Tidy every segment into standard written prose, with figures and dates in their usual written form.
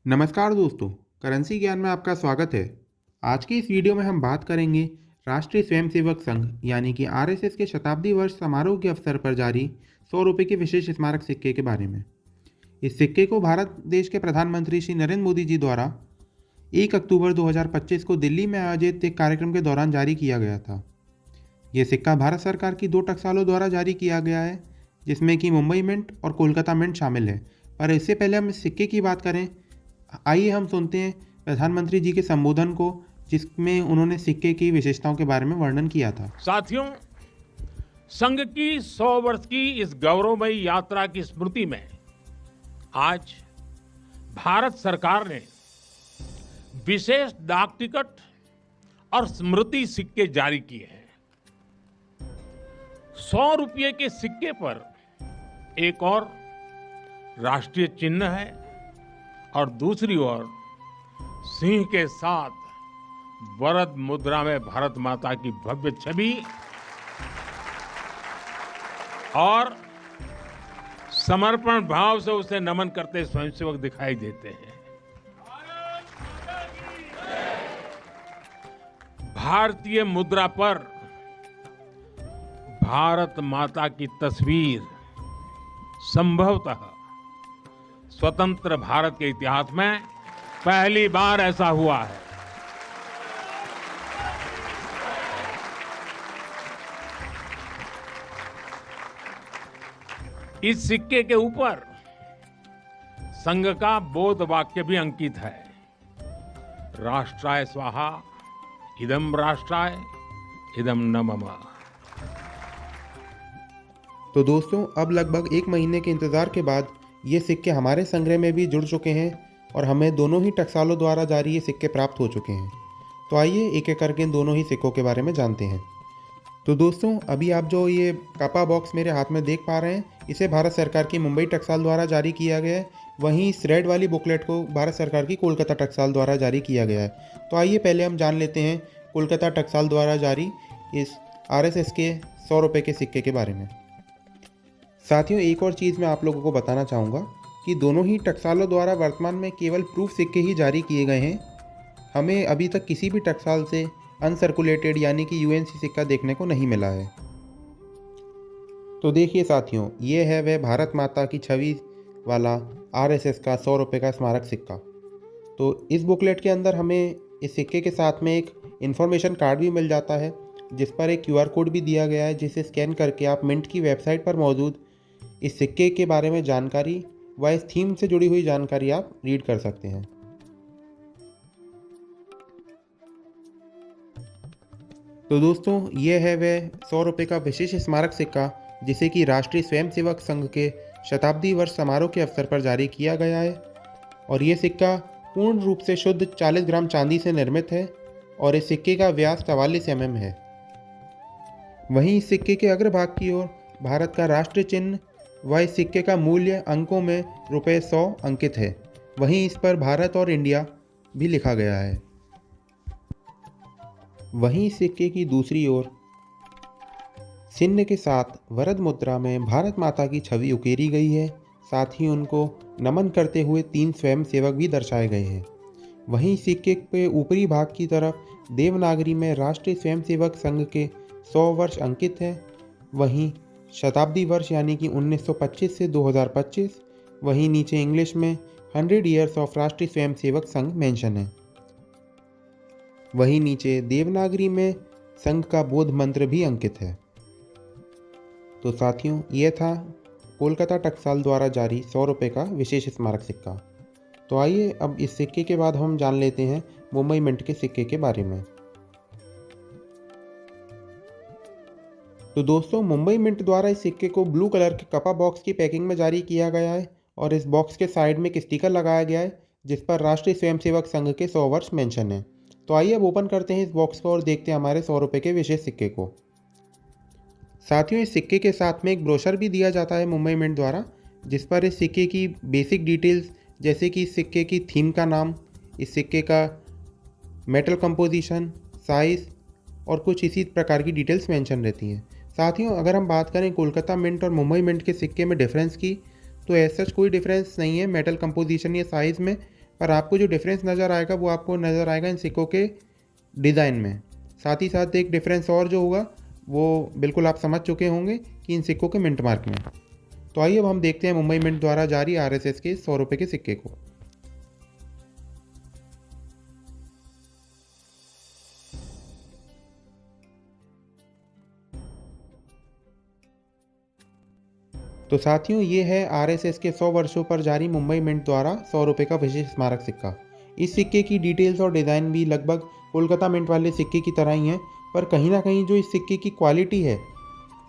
नमस्कार दोस्तों, करेंसी ज्ञान में आपका स्वागत है। आज की इस वीडियो में हम बात करेंगे राष्ट्रीय स्वयंसेवक संघ यानी कि आरएसएस के शताब्दी वर्ष समारोह के अवसर पर जारी 100 रुपये के विशेष स्मारक सिक्के के बारे में। इस सिक्के को भारत देश के प्रधानमंत्री श्री नरेंद्र मोदी जी द्वारा 1 अक्टूबर 2025 को दिल्ली में आयोजित एक कार्यक्रम के दौरान जारी किया गया था। यह सिक्का भारत सरकार की 2 टकसालों द्वारा जारी किया गया है, जिसमें कि मुंबई मिंट और कोलकाता मिंट शामिल है। पर इससे पहले हम इस सिक्के की बात करें, आइए हम सुनते हैं प्रधानमंत्री जी के संबोधन को, जिसमें उन्होंने सिक्के की विशेषताओं के बारे में वर्णन किया था। साथियों, संघ की 100 वर्ष की इस गौरवमयी यात्रा की स्मृति में आज भारत सरकार ने विशेष डाक टिकट और स्मृति सिक्के जारी किए हैं। 100 रुपये के सिक्के पर एक और राष्ट्रीय चिन्ह है और दूसरी ओर सिंह के साथ वरद मुद्रा में भारत माता की भव्य छवि और समर्पण भाव से उसे नमन करते स्वयंसेवक दिखाई देते हैं। भारतीय मुद्रा पर भारत माता की तस्वीर संभवतः स्वतंत्र भारत के इतिहास में पहली बार ऐसा हुआ है। इस सिक्के के ऊपर संघ का बोध वाक्य भी अंकित है। राष्ट्राय स्वाहा इदम राष्ट्राय इदम न मम। तो दोस्तों, अब लगभग 1 महीने के इंतजार के बाद ये सिक्के हमारे संग्रह में भी जुड़ चुके हैं और हमें दोनों ही टकसालों द्वारा जारी ये सिक्के प्राप्त हो चुके हैं। तो आइए एक एक करके इन दोनों ही सिक्कों के बारे में जानते हैं। तो दोस्तों, अभी आप जो ये कपा बॉक्स मेरे हाथ में देख पा रहे हैं, इसे भारत सरकार की मुंबई टकसाल द्वारा जारी किया गया है। वहीं इस रेड वाली बुकलेट को भारत सरकार की कोलकाता टकसाल द्वारा जारी किया गया है। तो आइए पहले हम जान लेते हैं कोलकाता टकसाल द्वारा जारी इस आरएसएस के 100 रुपये के सिक्के के बारे में। साथियों, एक और चीज़ मैं आप लोगों को बताना चाहूँगा कि दोनों ही टकसालों द्वारा वर्तमान में केवल प्रूफ सिक्के ही जारी किए गए हैं। हमें अभी तक किसी भी टकसाल से अनसर्कुलेटेड यानी कि यूएनसी सिक्का देखने को नहीं मिला है। तो देखिए साथियों, ये है वह भारत माता की छवि वाला आरएसएस का 100 रुपये का स्मारक सिक्का। तो इस बुकलेट के अंदर हमें इस सिक्के के साथ में एक इन्फॉर्मेशन कार्ड भी मिल जाता है, जिस पर एक क्यूआर कोड भी दिया गया है, जिसे स्कैन करके आप मिंट की वेबसाइट पर मौजूद इस सिक्के के बारे में जानकारी व इस थीम से जुड़ी हुई जानकारी आप रीड कर सकते हैं। तो दोस्तों, ये है वह 100 रुपये का विशेष स्मारक सिक्का, जिसे कि राष्ट्रीय स्वयंसेवक संघ के शताब्दी वर्ष समारोह के अवसर पर जारी किया गया है। और ये सिक्का पूर्ण रूप से शुद्ध 40 ग्राम चांदी से निर्मित है और इस सिक्के का व्यास 44 mm है। वहीं इस सिक्के के अग्रभाग की ओर भारत का राष्ट्रीय चिन्ह व इस सिक्के का मूल्य अंकों में ₹100 अंकित है। वहीं इस पर भारत और इंडिया भी लिखा गया है। वहीं इस सिक्के की दूसरी ओर चिन्ह के साथ वरद मुद्रा में भारत माता की छवि उकेरी गई है। साथ ही उनको नमन करते हुए 3 स्वयंसेवक भी दर्शाए गए हैं। वहीं सिक्के के ऊपरी भाग की तरफ देवनागरी में राष्ट्रीय स्वयंसेवक संघ के 100 वर्ष अंकित है। वहीं शताब्दी वर्ष यानी कि 1925 से 2025। वहीं नीचे इंग्लिश में 100 ईयर्स ऑफ राष्ट्रीय स्वयंसेवक संघ मेंशन है। वहीं नीचे देवनागरी में संघ का बोध मंत्र भी अंकित है। तो साथियों, ये था कोलकाता टकसाल द्वारा जारी 100 रुपये का विशेष स्मारक सिक्का। तो आइए अब इस सिक्के के बाद हम जान लेते हैं मुंबई मिंट के सिक्के के बारे में। तो दोस्तों, मुंबई मिंट द्वारा इस सिक्के को ब्लू कलर के कपा बॉक्स की पैकिंग में जारी किया गया है और इस बॉक्स के साइड में एक स्टिकर लगाया गया है, जिस पर राष्ट्रीय स्वयंसेवक संघ के 100 वर्ष मेंशन है। तो आइए अब ओपन करते हैं इस बॉक्स को और देखते हैं हमारे 100 रुपये के विशेष सिक्के को। साथियों, इस सिक्के के साथ में एक ब्रोशर भी दिया जाता है मुंबई मिंट द्वारा, जिस पर इस सिक्के की बेसिक डिटेल्स जैसे कि इस सिक्के की थीम का नाम, इस सिक्के का मेटल कंपोजिशन, साइज़ और कुछ इसी प्रकार की डिटेल्स मेंशन रहती हैं। साथियों, अगर हम बात करें कोलकाता मिंट और मुंबई मिंट के सिक्के में डिफरेंस की, तो ऐसा कोई डिफरेंस नहीं है मेटल कंपोजिशन या साइज़ में। पर आपको जो डिफरेंस नज़र आएगा वो आपको नज़र आएगा इन सिक्कों के डिज़ाइन में। साथ ही साथ एक डिफरेंस और जो होगा वो बिल्कुल आप समझ चुके होंगे कि इन सिक्कों के मिंट मार्क में। तो आइए अब हम देखते हैं मुंबई मिंट द्वारा जारी आरएसएस के 100 रुपये के सिक्के को। तो साथियों, ये है आरएसएस के 100 वर्षों पर जारी मुंबई मिंट द्वारा 100 रुपये का विशेष स्मारक सिक्का। इस सिक्के की डिटेल्स और डिज़ाइन भी लगभग कोलकाता मिंट वाले सिक्के की तरह ही हैं, पर कहीं ना कहीं जो इस सिक्के की क्वालिटी है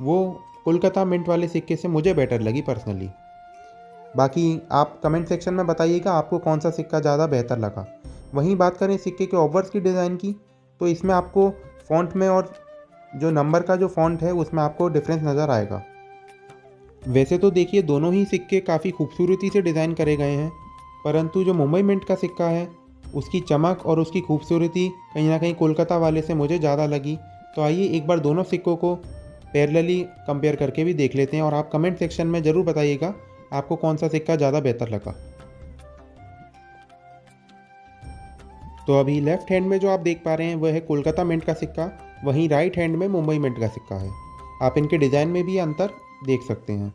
वो कोलकाता मिंट वाले सिक्के से मुझे बेटर लगी पर्सनली। बाकी आप कमेंट सेक्शन में बताइएगा आपको कौन सा सिक्का ज़्यादा बेहतर लगा। वहीं बात करें सिक्के के ऑब्वर्स की डिज़ाइन की, तो इसमें आपको फ़ॉन्ट में और जो नंबर का जो फ़ॉन्ट है उसमें आपको डिफरेंस नज़र आएगा। वैसे तो देखिए दोनों ही सिक्के काफ़ी खूबसूरती से डिज़ाइन करे गए हैं, परंतु जो मुंबई मिंट का सिक्का है उसकी चमक और उसकी खूबसूरती कहीं ना कहीं कोलकाता वाले से मुझे ज़्यादा लगी। तो आइए एक बार दोनों सिक्कों को पैरेलली कंपेयर करके भी देख लेते हैं और आप कमेंट सेक्शन में ज़रूर बताइएगा आपको कौन सा सिक्का ज़्यादा बेहतर लगा। तो अभी लेफ्ट हैंड में जो आप देख पा रहे हैं वह है कोलकाता मिंट का सिक्का, वहीं राइट हैंड में मुंबई मिंट का सिक्का है। आप इनके डिज़ाइन में भी अंतर देख सकते हैं।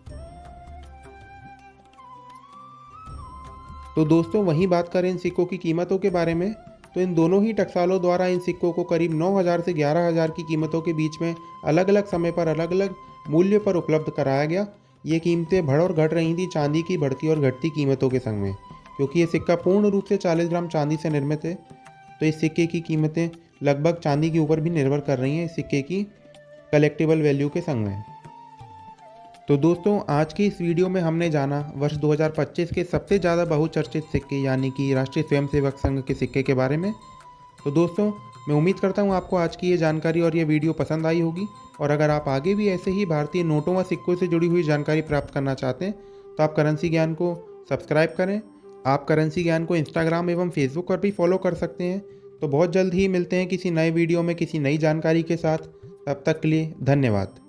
तो दोस्तों, वहीं बात करें इन सिक्कों की कीमतों के बारे में, तो इन दोनों ही टकसालों द्वारा इन सिक्कों को करीब 9,000 से 11,000 की कीमतों के बीच में अलग अलग समय पर अलग अलग मूल्य पर उपलब्ध कराया गया। ये कीमतें बढ़ और घट रही थी चांदी की बढ़ती और घटती कीमतों के संग में, क्योंकि ये सिक्का पूर्ण रूप से 40 ग्राम चांदी से निर्मित है। तो इस सिक्के की कीमतें लगभग चांदी के ऊपर भी निर्भर कर रही हैं इस सिक्के की कलेक्टिबल वैल्यू के संग में। तो दोस्तों, आज की इस वीडियो में हमने जाना वर्ष 2025 के सबसे ज़्यादा बहुचर्चित सिक्के यानी कि राष्ट्रीय स्वयंसेवक संघ के सिक्के के बारे में। तो दोस्तों, मैं उम्मीद करता हूँ आपको आज की ये जानकारी और ये वीडियो पसंद आई होगी, और अगर आप आगे भी ऐसे ही भारतीय नोटों व सिक्कों से जुड़ी हुई जानकारी प्राप्त करना चाहते हैं तो आप करेंसी ज्ञान को सब्सक्राइब करें। आप करेंसी ज्ञान को इंस्टाग्राम एवं फेसबुक पर भी फॉलो कर सकते हैं। तो बहुत जल्द ही मिलते हैं किसी नए वीडियो में किसी नई जानकारी के साथ। तब तक के लिए धन्यवाद।